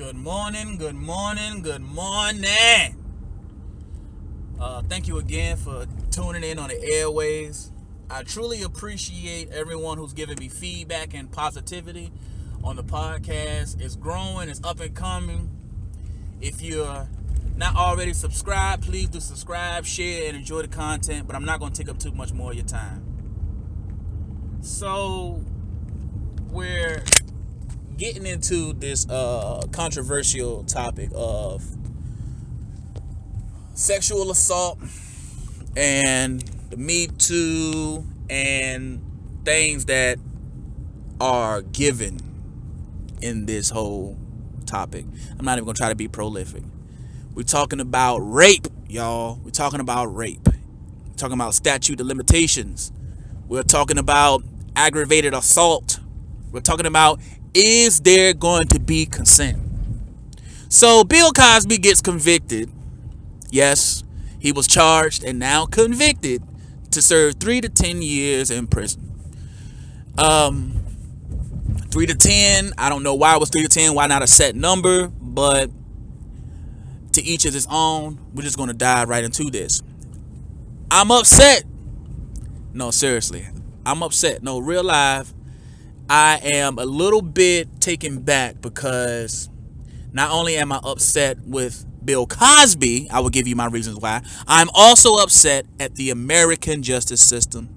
Good morning, good morning, good morning. Thank you again for tuning in on the airways. I truly appreciate everyone who's giving me feedback and positivity on the podcast. It's growing, it's up and coming. If you're not already subscribed, please do subscribe, share, and enjoy the content, but I'm not going to take up too much more of your time. So, we're getting into this controversial topic of sexual assault and the Me Too and things that are given in this whole topic. I'm not even gonna try to be prolific. We're talking about rape, y'all. We're talking about rape. We're talking about statute of limitations. We're talking about aggravated assault. We're talking about, is there going to be consent? So Bill Cosby gets convicted. Yes, he was charged and now convicted to serve 3 to 10 years in prison. 3 to 10, I don't know why it was 3 to 10, why not a set number, but to each of his own. We're just going to dive right into this. I'm upset. No, seriously, I'm upset. No, real life. I am a little bit taken back because not only am I upset with Bill Cosby, I will give you my reasons why, I'm also upset at the American justice system.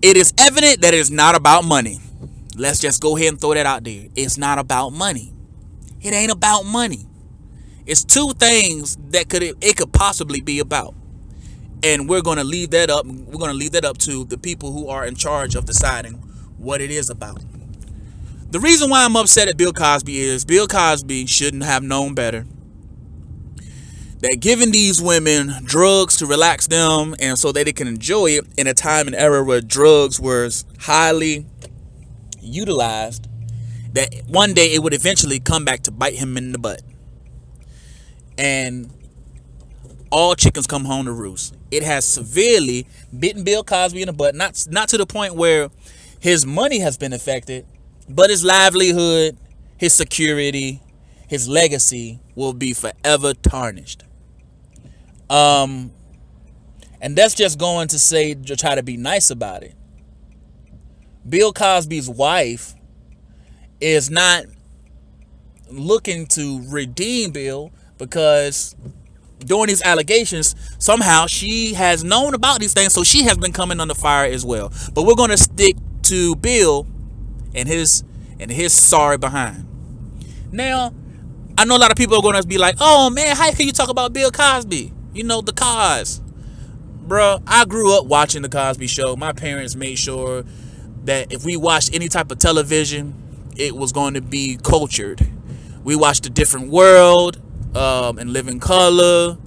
It is evident that it is not about money. Let's just go ahead and throw that out there. It's not about money. It ain't about money. It's two things that it could possibly be about. And we're going to leave that up. We're going to leave that up to the people who are in charge of deciding what it is about. The reason why I'm upset at Bill Cosby is Bill Cosby shouldn't have known better. That giving these women drugs to relax them and so that they can enjoy it in a time and era where drugs were highly utilized, that one day it would eventually come back to bite him in the butt. And all chickens come home to roost. It has severely bitten Bill Cosby in the butt, not to the point where his money has been affected, but his livelihood, his security, his legacy will be forever tarnished. And that's just going to say, to try to be nice about it. Bill Cosby's wife is not looking to redeem Bill because during these allegations, somehow she has known about these things, so she has been coming under fire as well. But we're going to stick to Bill and his sorry behind. Now, I know a lot of people are going to be like, oh man, how can you talk about Bill Cosby? You know, the Cos. Bruh, I grew up watching the Cosby Show. My parents made sure that if we watched any type of television, it was going to be cultured. We watched A Different World and Living Color.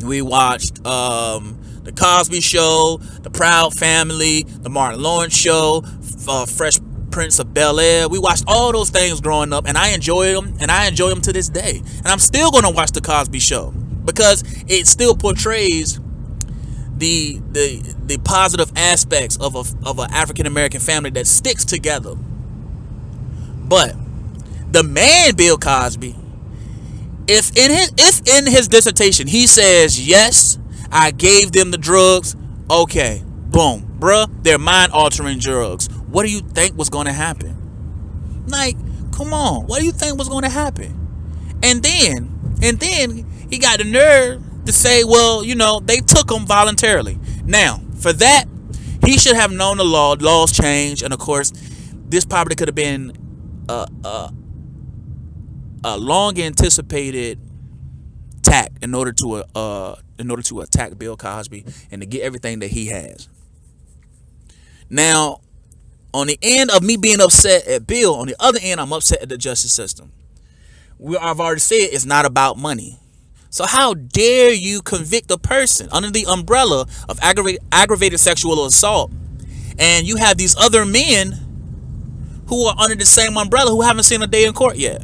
We watched The Cosby Show, The Proud Family, The Martin Lawrence Show, Fresh Prince of Bel-Air. We watched all those things growing up, and I enjoyed them, and I enjoy them to this day. And I'm still going to watch The Cosby Show because it still portrays the positive aspects of an African American family that sticks together. But the man Bill Cosby, if in his dissertation he says, yes, I gave them the drugs, okay, boom, bruh, they're mind-altering drugs. What do you think was going to happen? Like, come on, what do you think was going to happen? And then he got the nerve to say, well, you know, they took him voluntarily. Now, for that, he should have known the law. Laws change, and of course, this probably could have been a long anticipated tack in order to attack Bill Cosby and to get everything that he has. Now, on the end of me being upset at Bill, on the other end, I'm upset at the justice system. I've already said it's not about money. So how dare you convict a person under the umbrella of aggravated sexual assault, and you have these other men who are under the same umbrella who haven't seen a day in court yet?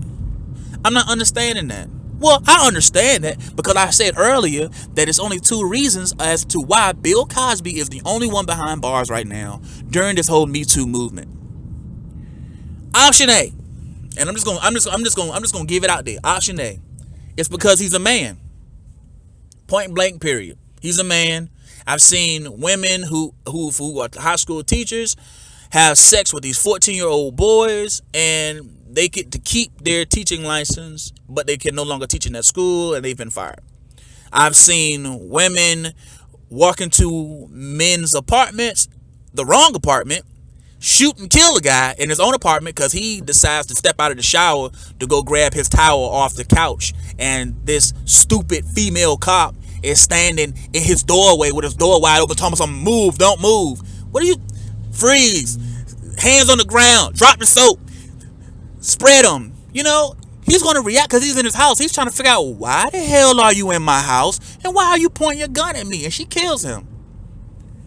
I'm not understanding that. Well, I understand that because I said earlier that it's only two reasons as to why Bill Cosby is the only one behind bars right now during this whole Me Too movement. Option A, And I'm just gonna give it out there. Option A. It's because he's a man. Point blank, period. He's a man. I've seen women who are high school teachers have sex with these 14-year-old boys, and they get to keep their teaching license, but they can no longer teach in that school, and they've been fired. I've seen women walk into men's apartments, the wrong apartment, shoot and kill a guy in his own apartment because he decides to step out of the shower to go grab his towel off the couch, and this stupid female cop is standing in his doorway with his door wide open, telling him, move, don't move. What are you? Freeze. Hands on the ground. Drop the soap. Spread them. You know, he's going to react because he's in his house. He's trying to figure out, why the hell are you in my house? And why are you pointing your gun at me? And she kills him.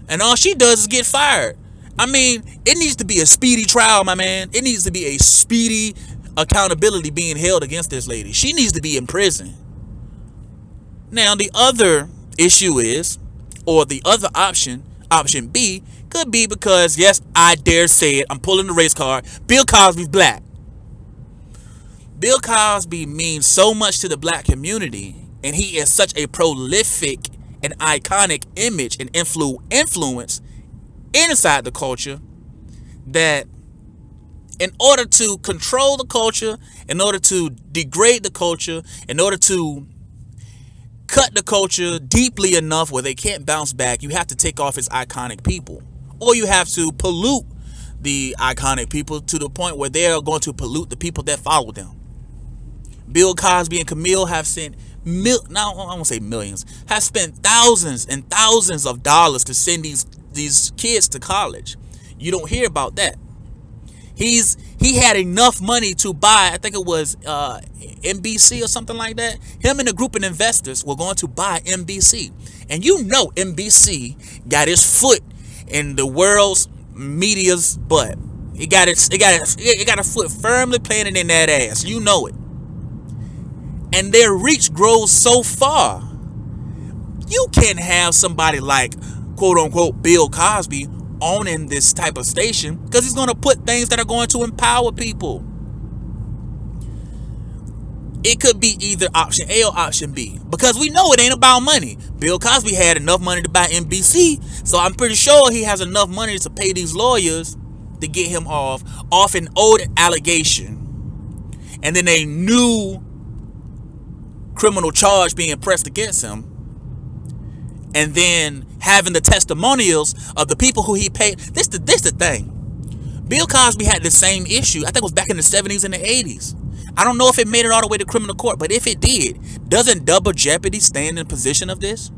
And all she does is get fired. I mean, it needs to be a speedy trial, my man. It needs to be a speedy accountability being held against this lady. She needs to be in prison. Now, the other issue is, or the other option B, could be because, yes, I dare say it, I'm pulling the race card, Bill Cosby's black. Bill Cosby means so much to the black community, and he is such a prolific and iconic image and influence inside the culture that in order to control the culture, in order to degrade the culture, in order to cut the culture deeply enough where they can't bounce back, you have to take off its iconic people, or you have to pollute the iconic people to the point where they are going to pollute the people that follow them. Bill Cosby and Camille have sent now I won't say millions, have spent thousands and thousands of dollars to send these kids to college. You don't hear about that. He had enough money to buy, I think it was NBC or something like that. Him and a group of investors were going to buy NBC. And you know NBC got its foot in the world's media's butt. It got a foot firmly planted in that ass. You know it. And their reach grows so far. You can't have somebody like, quote unquote, Bill Cosby owning this type of station, because he's going to put things that are going to empower people. It could be either option A or option B, because we know it ain't about money. Bill Cosby had enough money to buy NBC, so I'm pretty sure he has enough money to pay these lawyers to get him off an old allegation, and then a new criminal charge being pressed against him, and then having the testimonials of the people who he paid. This the thing. Bill Cosby had the same issue. I think it was back in the 70s and the 80s. I don't know if it made it all the way to criminal court, but if it did, doesn't double jeopardy stand in position of this?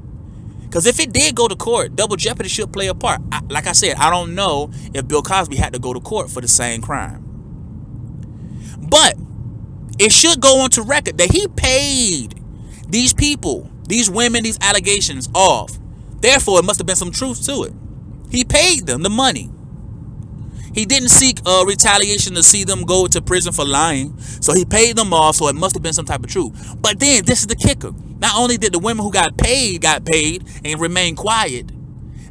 Because if it did go to court, double jeopardy should play a part. Like I said, I don't know if Bill Cosby had to go to court for the same crime. But it should go on to record that he paid these people, these women, these allegations off. Therefore, it must have been some truth to it. He paid them the money. He didn't seek retaliation to see them go to prison for lying. So he paid them off, so it must have been some type of truth. But then, this is the kicker. Not only did the women who got paid and remained quiet,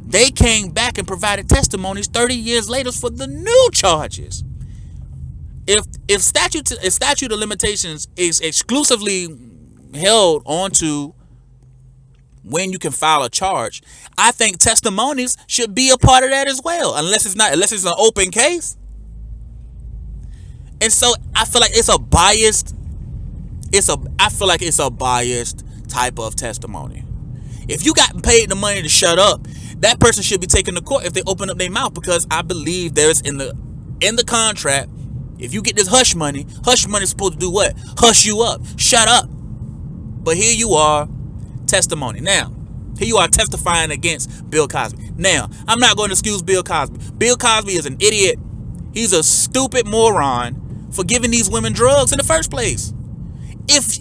they came back and provided testimonies 30 years later for the new charges. If statute of limitations is exclusively held onto when you can file a charge, I think testimonies should be a part of that as well, unless it's an open case. And so I feel like it's a biased type of testimony. If you got paid the money to shut up, that person should be taken to court if they open up their mouth, because I believe there's in the contract, if you get this hush money is supposed to do what? Hush you up. Shut up. But here you are, testimony. Now, here you are testifying against Bill Cosby. Now, I'm not going to excuse Bill Cosby. Bill Cosby is an idiot. He's a stupid moron for giving these women drugs in the first place. If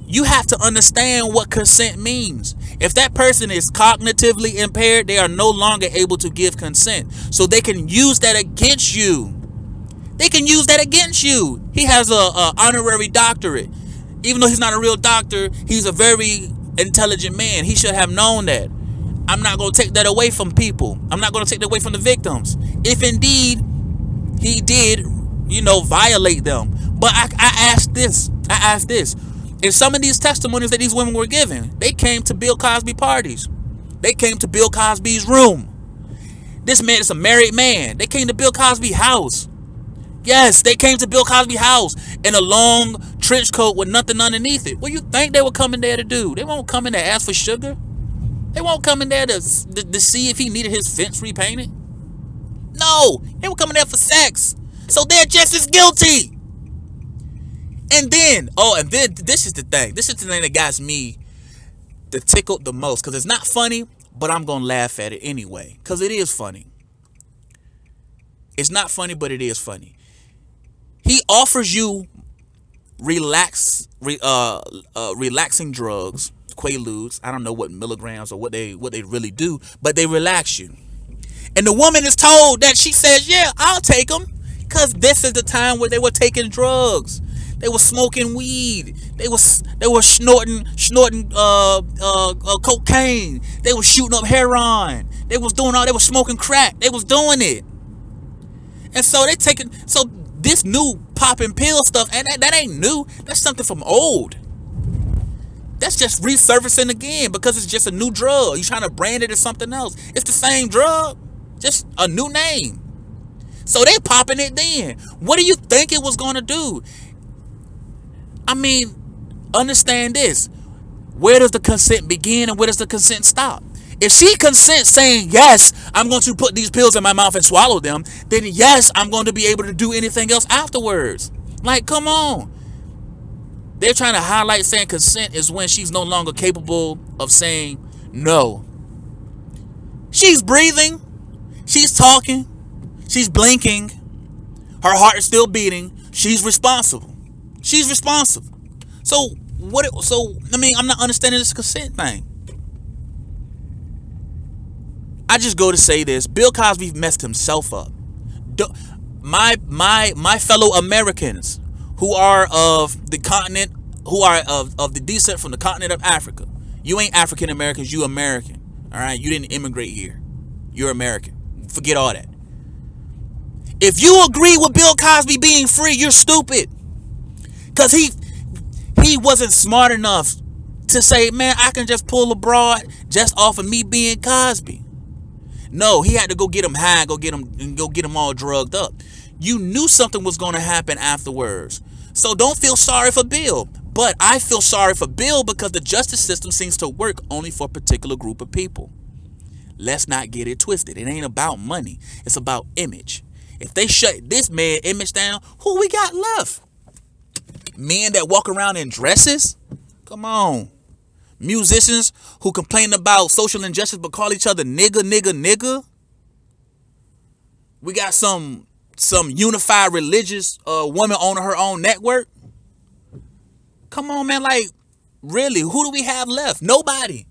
you have to understand what consent means. If that person is cognitively impaired, they are no longer able to give consent. So they can use that against you. They can use that against you. He has a honorary doctorate. Even though he's not a real doctor, he's a very intelligent man. He should have known that. I'm not going to take that away from people. I'm not going to take that away from the victims. If indeed he did, violate them. But I asked this. In some of these testimonies that these women were giving, they came to Bill Cosby parties. They came to Bill Cosby's room. This man is a married man. They came to Bill Cosby's house. Yes, they came to Bill Cosby's house in a long trench coat with nothing underneath it. What do you think they were coming there to do? They won't come in there to ask for sugar. They won't come in there to see if he needed his fence repainted. No, they were coming there for sex. So they're just as guilty. And then this is the thing. This is the thing that got me to tickle the most. Because it's not funny, but I'm going to laugh at it anyway. Because it is funny. It's not funny, but it is funny. He offers you relaxing drugs, Quaaludes. I don't know what milligrams or what they really do, but they relax you. And the woman is told that she says, yeah, I'll take them. Because this is the time where they were taking drugs. They were smoking weed. They were snorting cocaine. They were shooting up heroin. They were smoking crack. They was doing it. And so this new popping pill stuff, and that ain't new. That's something from old. That's just resurfacing again because it's just a new drug. You're trying to brand it as something else. It's the same drug, just a new name. So they popping it then. What do you think it was going to do? I mean, understand this. Where does the consent begin and where does the consent stop? If she consents saying, yes, I'm going to put these pills in my mouth and swallow them, then yes, I'm going to be able to do anything else afterwards. Like, come on. They're trying to highlight saying consent is when she's no longer capable of saying no. She's breathing. She's talking. She's blinking. Her heart is still beating. She's responsible. She's responsible. So I'm not understanding this consent thing. I just go to say this. Bill Cosby messed himself up. My fellow Americans who are of the continent, who are of the descent from the continent of Africa. You ain't African Americans, you American. All right? You didn't immigrate here. You're American. Forget all that. If you agree with Bill Cosby being free, you're stupid. Because he wasn't smart enough to say, man, I can just pull a broad just off of me being Cosby. No, he had to go get him high, go get him all drugged up. You knew something was going to happen afterwards. So don't feel sorry for Bill. But I feel sorry for Bill because the justice system seems to work only for a particular group of people. Let's not get it twisted. It ain't about money. It's about image. If they shut this man image down, who we got left? Men that walk around in dresses? Come on. Musicians who complain about social injustice but call each other nigga. We got some unified religious woman owning her own network. Come on, man. Like, really, who do we have left? Nobody.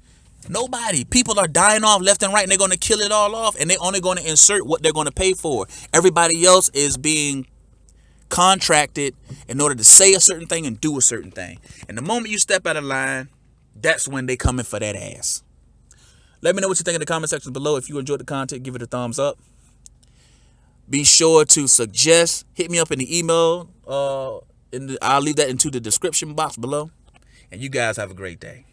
People are dying off left and right, and they're going to kill it all off, and they're only going to insert what they're going to pay for. Everybody else is being contracted in order to say a certain thing and do a certain thing. And the moment you step out of line, that's when they coming for that ass. Let me know what you think in the comment section below. If you enjoyed the content, give it a thumbs up. Be sure to suggest. Hit me up in the email. I'll leave that into the description box below. And you guys have a great day.